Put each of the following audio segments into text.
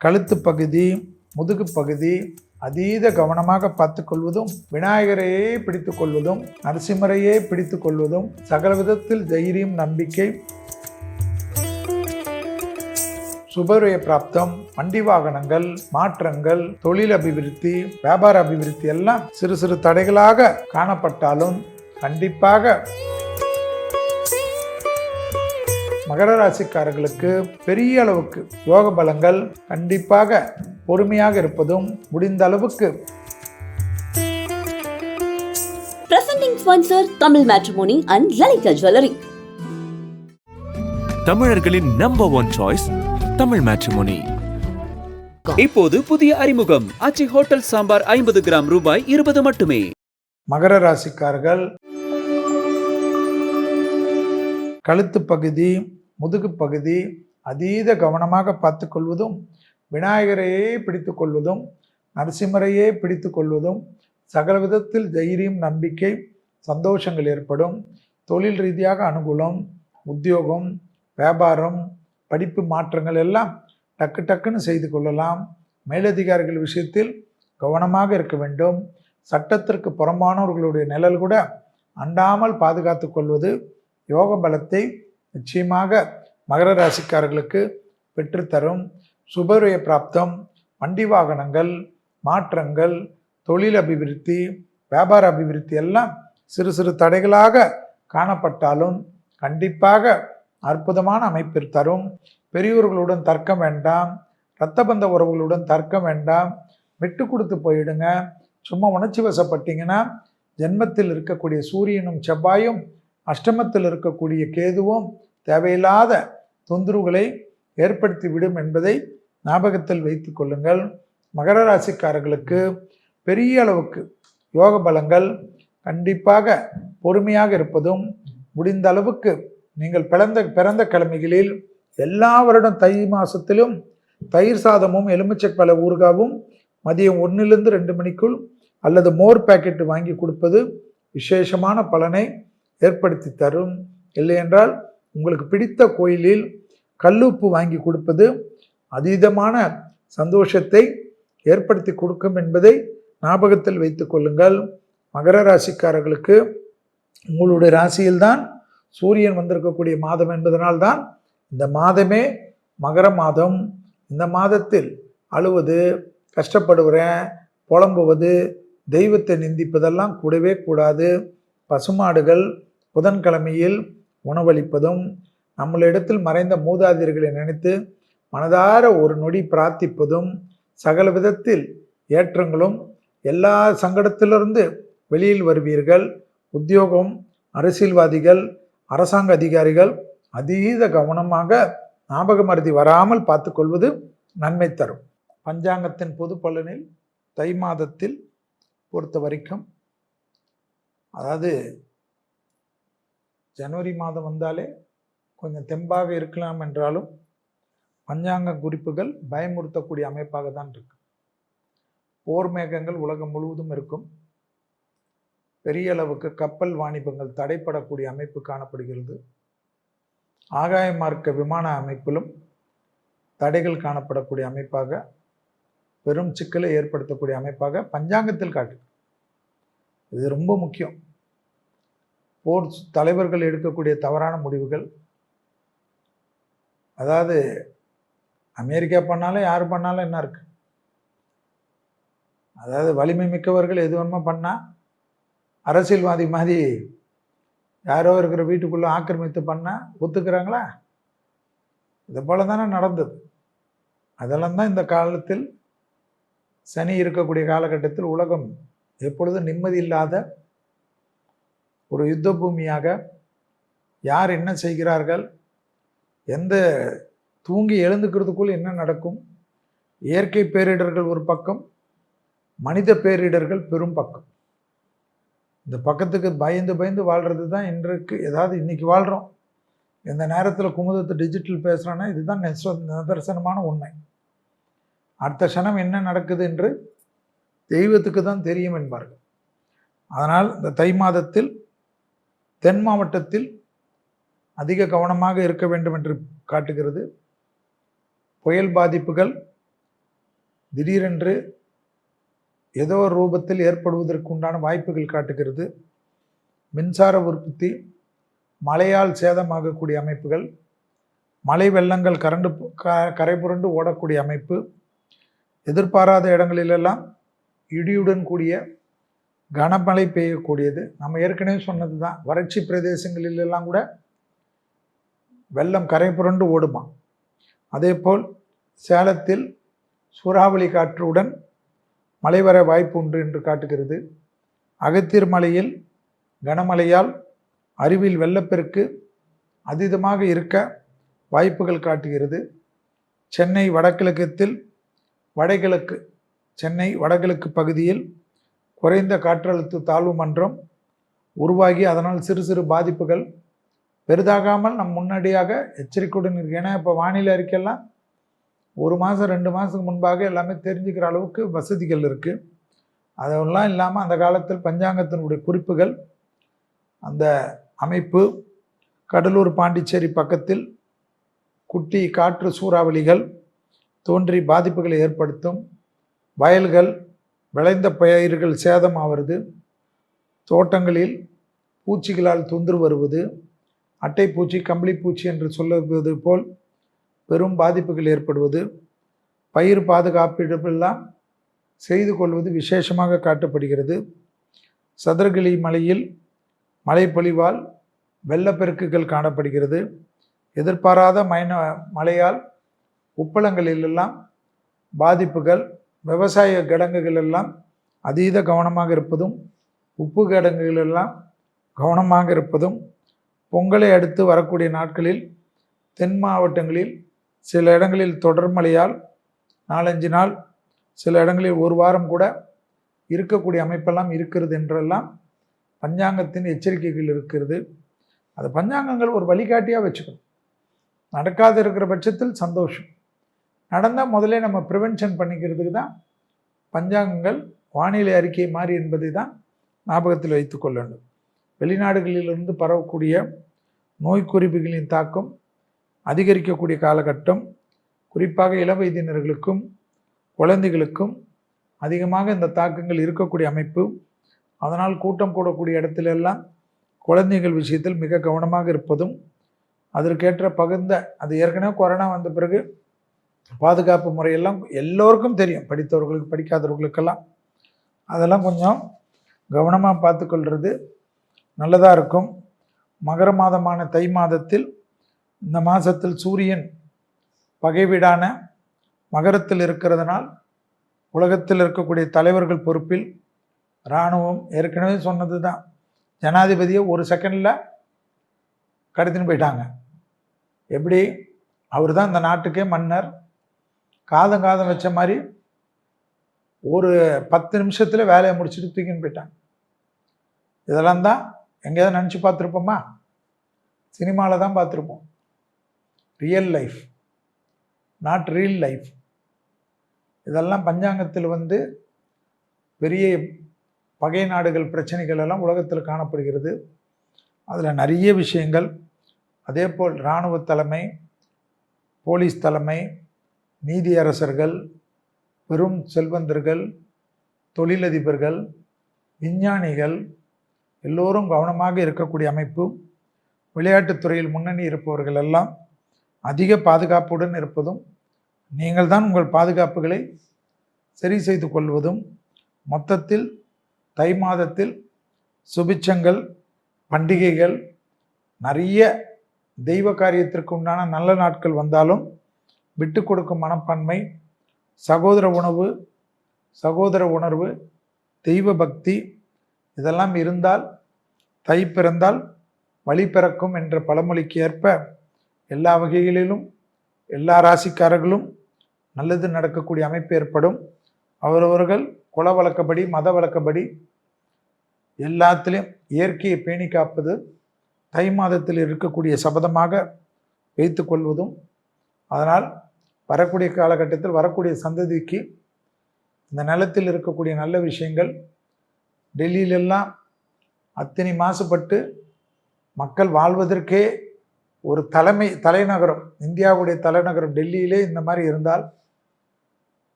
கழுத்து பகுதி, முதுகு பகுதி அதீத கவனமாக பார்த்துக்கொள்வதும், விநாயகரையே பிடித்துக் கொள்வதும், நரசிம்மரையே பிடித்துக் கொள்வதும், சகல விதத்தில் தைரியம், நம்பிக்கை, சுபவிரய பிராப்தம், வண்டி வாகனங்கள், மாற்றங்கள், தொழில் அபிவிருத்தி, வியாபார அபிவிருத்தி எல்லாம் சிறு சிறு தடைகளாக காணப்பட்டாலும் கண்டிப்பாக மகர ராசிக்காரர்களுக்கு பெரிய அளவுக்கு யோக பலங்கள் கண்டிப்பாக பொறுமையாக இருப்பதும் முடிந்த அளவுக்கு. Presenting sponsor Tamil Matrimony and Lalita Jewelry. தமிழர்களின் நம்பர் 1 சாய்ஸ் தமிழ் மேட்ரிமோனி. இப்போது புதிய அறிமுகம் அச்சி ஹோட்டல் சாம்பார் 50 கிராம் ரூபாய் 20 மட்டுமே. மகர ராசிக்காரர்கள் கழுத்து பகுதி, முதுகு பகுதி அதீத கவனமாக பார்த்து கொள்வதும், விநாயகரையே பிடித்து கொள்வதும், நரசிம்மரையே பிடித்து கொள்வதும், சகல விதத்தில் தைரியம், நம்பிக்கை, சந்தோஷங்கள் ஏற்படும். தொழில் ரீதியாக அனுகூலம், உத்தியோகம், வியாபாரம், படிப்பு மாற்றங்கள் எல்லாம் டக்கு டக்குன்னு செய்து கொள்ளலாம். மேலதிகாரிகள் விஷயத்தில் கவனமாக இருக்க வேண்டும். சட்டத்திற்கு புறம்பானவர்களுடைய நிழல் கூட அண்டாமல் பாதுகாத்து கொள்வது யோக பலத்தை நிச்சயமாக மகர ராசிக்காரர்களுக்கு பெற்றுத்தரும். சுபவிரய பிராப்தம், வண்டி வாகனங்கள், மாற்றங்கள், தொழில் அபிவிருத்தி, வியாபார அபிவிருத்தி எல்லாம் சிறு சிறு தடைகளாக காணப்பட்டாலும் கண்டிப்பாக அற்புதமான அமைப்பில் தரும். பெரியவர்களுடன் தர்க்கம் வேண்டாம், இரத்த பந்த உறவுகளுடன் தர்க்கம் வேண்டாம், விட்டு கொடுத்து போயிடுங்க. சும்மா உணர்ச்சி வசப்பட்டீங்கன்னா ஜென்மத்தில் இருக்கக்கூடிய சூரியனும் செவ்வாயும், அஷ்டமத்தில் இருக்கக்கூடிய கேதுவும் தேவையில்லாத தொந்தரவுகளை ஏற்படுத்தி விடும் என்பதை ஞாபகத்தில் வைத்து கொள்ளுங்கள். மகர ராசிக்காரர்களுக்கு பெரிய அளவுக்கு யோக பலங்கள் கண்டிப்பாக பொறுமையாக இருப்பதும், முடிந்த அளவுக்கு நீங்கள் பிறந்த கிழமைகளில் எல்லா வருடம் தை மாதத்திலும் தயிர் சாதமும் எலுமிச்சைப்பழ ஊறுகாவும் மதியம் 1லிருந்து 2 மணிக்குள் அல்லது மோர் பாக்கெட்டு வாங்கி கொடுப்பது விசேஷமான பலனை ஏற்படுத்தி தரும். இல்லையென்றால் உங்களுக்கு பிடித்த கோயிலில் கல்லுப்பு வாங்கி கொடுப்பது அதீதமான சந்தோஷத்தை ஏற்படுத்தி கொடுக்கும் என்பதை ஞாபகத்தில் வைத்து கொள்ளுங்கள். மகர ராசிக்காரர்களுக்கு உங்களுடைய ராசியில்தான் சூரியன் வந்திருக்கக்கூடிய மாதம் என்பதனால்தான் இந்த மாதமே மகர மாதம். இந்த மாதத்தில் அழுவது, கஷ்டப்படுகிறேன், புலம்புவது, தெய்வத்தை நிந்திப்பதெல்லாம் கூடவே கூடாது. பசுமாடுகள் புதன்கிழமையில் உணவளிப்பதும், நம்மளிடத்தில் மறைந்த மூதாதையர்களை நினைத்து மனதார ஒரு நொடி பிரார்த்திப்பதும், சகல விதத்தில் ஏற்றங்களும், எல்லா சங்கடத்திலிருந்து வெளியில் வருவீர்கள். உத்தியோகம், அரசியல்வாதிகள், அரசாங்க அதிகாரிகள் அதீத கவனமாக ஞாபக மறதி வராமல் பார்த்து கொள்வது நன்மை தரும். பஞ்சாங்கத்தின் பொது பலனில் தை மாதத்தில் பொறுத்த வரைக்கும், அதாவது ஜனவரி மாதம் வந்தாலே கொஞ்சம் தெம்பாக இருக்கலாம் என்றாலும் பஞ்சாங்க குறிப்புகள் பயமுறுத்தக்கூடிய அமைப்பாக தான் இருக்கு. போர் மேகங்கள் உலகம் முழுவதும் இருக்கும். பெரிய அளவுக்கு கப்பல் வாணிபங்கள் தடைப்படக்கூடிய அமைப்பு காணப்படுகிறது. ஆகாய மார்க்க விமான அமைப்பிலும் தடைகள் காணப்படக்கூடிய அமைப்பாக, பெரும் சிக்கலை ஏற்படுத்தக்கூடிய அமைப்பாக பஞ்சாங்கத்தில் காட்டு. இது ரொம்ப முக்கியம். போர் தலைவர்கள் எடுக்கக்கூடிய தவறான முடிவுகள், அதாவது அமெரிக்கா பண்ணாலும் யார் பண்ணாலும் என்ன இருக்கு, அதாவது வலிமை மிக்கவர்கள் எது வேணுமோ பண்ணால் அரசியல்வாதி மாதிரி யாரோ இருக்கிற வீட்டுக்குள்ளே ஆக்கிரமித்து பண்ணால் ஒத்துக்கிறாங்களா? இது போல தானே நடந்தது. அதெல்லாம் தான் இந்த காலத்தில் சனி இருக்கக்கூடிய காலகட்டத்தில் உலகம் எப்பொழுதும் நிம்மதி இல்லாத ஒரு யுத்த பூமியாக, யார் என்ன செய்கிறார்கள், எந்த தூங்கி எழுந்துக்கிறதுக்குள் என்ன நடக்கும், இயற்கை பேரிடர்கள் ஒரு பக்கம், மனித பேரிடர்கள் பெரும் பக்கம். இந்த பக்கத்துக்கு பயந்து பயந்து வாழ்கிறது தான் இன்றைக்கு, ஏதாவது இன்னைக்கு வாழ்கிறோம். இந்த நேரத்தில் குமுதத்தை டிஜிட்டல் பேசுகிறோன்னா இதுதான் நிதர்சனமான உண்மை. அடுத்த க்ஷணம் என்ன நடக்குது என்று தெய்வத்துக்கு தான் தெரியும் என்பார்கள். அதனால் இந்த தை மாதத்தில் தென் மாவட்டத்தில் அதிக கவனமாக இருக்க வேண்டும் என்று காட்டுகிறது. புயல் பாதிப்புகள் திடீரென்று ஏதோ ஒரு ரூபத்தில் ஏற்படுவதற்கு உண்டான வாய்ப்புகள் காட்டுகிறது. மின்சார உற்பத்தி, மழையால் சேதமாகக்கூடிய அமைப்புகள், மழை வெள்ளங்கள் கரை புரண்டு ஓடக்கூடிய அமைப்பு, எதிர்பாராத இடங்களிலெல்லாம் இடியுடன் கூடிய கனமழை பெய்யக்கூடியது. நம்ம ஏற்கனவே சொன்னது தான், வறட்சி பிரதேசங்களிலெல்லாம் கூட வெள்ளம் கரை புரண்டு ஓடுமா. அதேபோல் சேலத்தில் சூறாவளி காற்றுடன் மழை வர வாய்ப்பு உண்டு என்று காட்டுகிறது. அகத்தியர் மலையில் கனமழையால் அருவியில் வெள்ளப்பெருக்கு அதீதமாக இருக்க வாய்ப்புகள் காட்டுகிறது. சென்னை வடகிழக்கு பகுதியில் குறைந்த காற்றழுத்த தாழ்வு மன்றம் உருவாகி அதனால் சிறு சிறு பாதிப்புகள் பெரிதாகாமல் நம் முன்னாடியாக எச்சரிக்கையுடன் இருக்கு. ஏன்னா இப்போ வானிலை அறிக்கையெல்லாம் 1 மாதம் 2 மாதத்துக்கு முன்பாக எல்லாமே தெரிஞ்சுக்கிற அளவுக்கு வசதிகள் இருக்குது. அதெல்லாம் இல்லாமல் அந்த காலத்தில் பஞ்சாங்கத்தினுடைய குறிப்புகள், அந்த அமைப்பு கடலூர் பாண்டிச்சேரி பக்கத்தில் குட்டி காற்று சூறாவளிகள் தோன்றி பாதிப்புகளை ஏற்படுத்தும். வயல்கள், விளைந்த பயிர்கள் சேதம் ஆவது, தோட்டங்களில் பூச்சிகளால் தொந்தரவு வருவது, அட்டைப்பூச்சி, கம்பளிப்பூச்சி என்று சொல்லுவது போல் பெரும் பாதிப்புகள் ஏற்படுவது, பயிர் பாதுகாப்பெல்லாம் செய்து கொள்வது விசேஷமாக காட்டப்படுகிறது. சதுரகிரி மலையில் மழைப்பொழிவால் வெள்ளப்பெருக்குகள் காணப்படுகிறது. எதிர்பாராத மழையால் உப்பளங்களிலெல்லாம் பாதிப்புகள், விவசாய கிடங்குகள் எல்லாம் அதீத கவனமாக இருப்பதும், உப்பு கிடங்குகளெல்லாம் கவனமாக இருப்பதும், பொங்கலை அடுத்து வரக்கூடிய நாட்களில் தென் மாவட்டங்களில் சில இடங்களில் தொடர் மழையால் 4-5 நாள், சில இடங்களில் 1 வாரம் கூட இருக்கக்கூடிய அமைப்பெல்லாம் இருக்கிறது என்றெல்லாம் பஞ்சாங்கத்தின் எச்சரிக்கைகள் இருக்கிறது. அது பஞ்சாங்கங்கள் ஒரு வழிகாட்டியாக வச்சுக்கணும். நடக்காது இருக்கிற பட்சத்தில் சந்தோஷம், நடந்தால் முதலே நம்ம ப்ரிவென்ஷன் பண்ணிக்கிறதுக்கு தான் பஞ்சாங்கங்கள் வானிலை அறிக்கை மாறி என்பதை தான் ஞாபகத்தில் வைத்து கொள்ள வேண்டும். வெளிநாடுகளிலிருந்து பரவக்கூடிய நோய் குறிப்புகளின் தாக்கம் அதிகரிக்கக்கூடிய காலகட்டம், குறிப்பாக இளவயதினர்களுக்கும் குழந்தைகளுக்கும் அதிகமாக இந்த தாக்கங்கள் இருக்கக்கூடிய அமைப்பு. அதனால் கூட்டம் கூடக்கூடிய இடத்திலெல்லாம் குழந்தைகள் விஷயத்தில் மிக கவனமாக இருப்பதும், அதற்கேற்ற அது ஏற்கனவே கொரோனா வந்த பிறகு பாதுகாப்பு முறையெல்லாம் எல்லோருக்கும் தெரியும், படித்தவர்களுக்கு படிக்காதவர்களுக்கெல்லாம். அதெல்லாம் கொஞ்சம் கவனமாக பார்த்துக்கொள்வது நல்லதாக இருக்கும். மகர மாதமான தை மாதத்தில், இந்த மாதத்தில் சூரியன் பகைவீடான மகரத்தில் இருக்கிறதுனால் உலகத்தில் இருக்கக்கூடிய தலைவர்கள் பொறுப்பில் இராணுவம், ஏற்கனவே சொன்னது தான், ஜனாதிபதியை 1 செகண்டில் கடத்தின்னு போயிட்டாங்க. எப்படி? அவர் தான் இந்த நாட்டுக்கே மன்னர். காதம் வச்ச மாதிரி ஒரு 10 நிமிஷத்தில் வேலையை முடிச்சுட்டு தூக்கின்னு போயிட்டாங்க. இதெல்லாம் தான் எங்கேயாவது நினச்சி பார்த்துருப்போமா? சினிமாவில் தான் பார்த்துருப்போம். Real life, not real life. இதெல்லாம் பஞ்சாங்கத்தில் பெரிய பகை நாடுகள் பிரச்சனைகள் எல்லாம் உலகத்தில் காணப்படுகிறது. அதில் நிறைய விஷயங்கள். அதேபோல் இராணுவ தலைமை, போலீஸ் தலைமை, நீதியரசர்கள், பெரும் செல்வந்தர்கள், தொழிலதிபர்கள், விஞ்ஞானிகள் எல்லோரும் கவனமாக இருக்கக்கூடிய அமைப்பு. விளையாட்டுத்துறையில் முன்னணி இருப்பவர்கள் எல்லாம் அதிக பாதுகாப்புடன் இருப்பதும், நீங்கள் தான் உங்கள் பாதுகாப்புகளை சரி செய்து கொள்வதும், மொத்தத்தில் தை மாதத்தில் சுபிட்சங்கள், பண்டிகைகள், நிறைய தெய்வ காரியத்திற்கு உண்டான நல்ல நாட்கள் வந்தாலும் விட்டு கொடுக்கும் மனப்பான்மை, சகோதர உணர்வு, தெய்வ பக்தி இதெல்லாம் இருந்தால் தை பிறந்தால் வழி பிறக்கும் என்ற பழமொழிக்கு ஏற்ப எல்லா வகைகளிலும் எல்லா ராசிக்காரர்களும் நல்லது நடக்கக்கூடிய அமைப்பு ஏற்படும். அவரவர்கள் குல வழக்கப்படி, மத வழக்கப்படி எல்லாத்திலையும் இயற்கையை பேணி காப்பது தை மாதத்தில் இருக்கக்கூடிய சபதமாக வைத்து கொள்வதும், அதனால் வரக்கூடிய காலகட்டத்தில் வரக்கூடிய சந்ததிக்கு இந்த நிலத்தில் இருக்கக்கூடிய நல்ல விஷயங்கள், டெல்லியிலெல்லாம் அத்தனை மாசுபட்டு மக்கள் வாழ்வதற்கே ஒரு தலைநகரம், இந்தியாவுடைய தலைநகரம் டெல்லியிலே இந்த மாதிரி இருந்தால்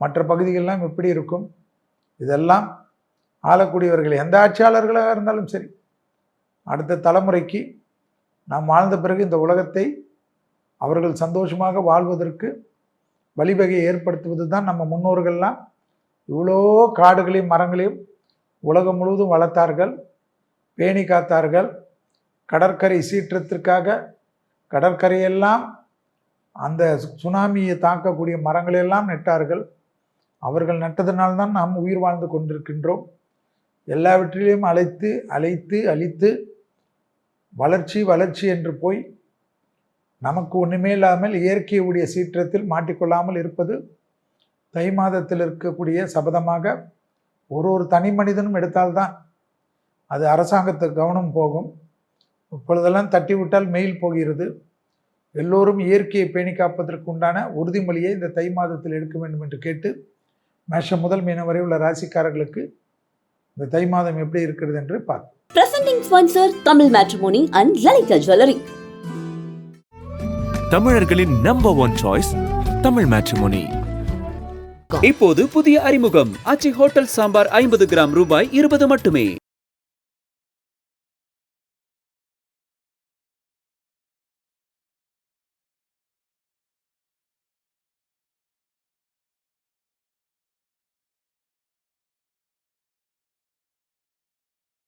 மற்ற பகுதிகளெல்லாம் எப்படி இருக்கும், இதெல்லாம் ஆளக்கூடியவர்கள் எந்த ஆட்சியாளர்களாக இருந்தாலும் சரி, அடுத்த தலைமுறைக்கு நாம் வாழ்ந்த பிறகு இந்த உலகத்தை அவர்கள் சந்தோஷமாக வாழ்வதற்கு வழிவகை ஏற்படுத்துவது தான் நம்ம முன்னோர்கள்லாம் இவ்வளோ காடுகளையும் மரங்களையும் உலகம் முழுவதும் வளர்த்தார்கள், பேணி காத்தார்கள். கடற்கரை சீற்றத்திற்காக கடற்கரையெல்லாம் அந்த சுனாமியை தாக்கக்கூடிய மரங்களெல்லாம் நட்டார்கள். அவர்கள் நட்டதனால்தான் நாம் உயிர் வாழ்ந்து கொண்டிருக்கின்றோம். எல்லாவற்றிலையும் அழித்து வளர்ச்சி வளர்ச்சி என்று போய் நமக்கு ஒன்றுமே இல்லாமல் இயற்கையுடைய சீற்றத்தில் மாட்டிக்கொள்ளாமல் இருப்பது தை மாதத்தில் இருக்கக்கூடிய சபதமாக ஒரு தனி மனிதனும் எடுத்தால்தான் அது அரசாங்கத்துக்கு கவனம் போகும். இப்பொழுதெல்லாம் தட்டிவிட்டால் மெயில் போகிறது. எல்லோரும் இயற்கையை பேணி காப்பதற்கு உண்டான உறுதிமொழியை இந்த தை மாதத்தில் எடுக்க வேண்டும் என்று கேட்டு, மேஷம் முதல் மீனம் வரை உள்ள ராசிக்காரர்களுக்கு இந்த தை மாதம் எப்படி இருக்கிறது என்று பார்ப்போம். Presenting sponsor Tamil Matrimony and Lalika Jewelry. தமிழர்களின் number one choice Tamil matrimony. இப்போது புதிய அறிமுகம் ஆச்சி ஹோட்டல் சாம்பார் 50 கிராம் ரூபாய் 20 மட்டுமே.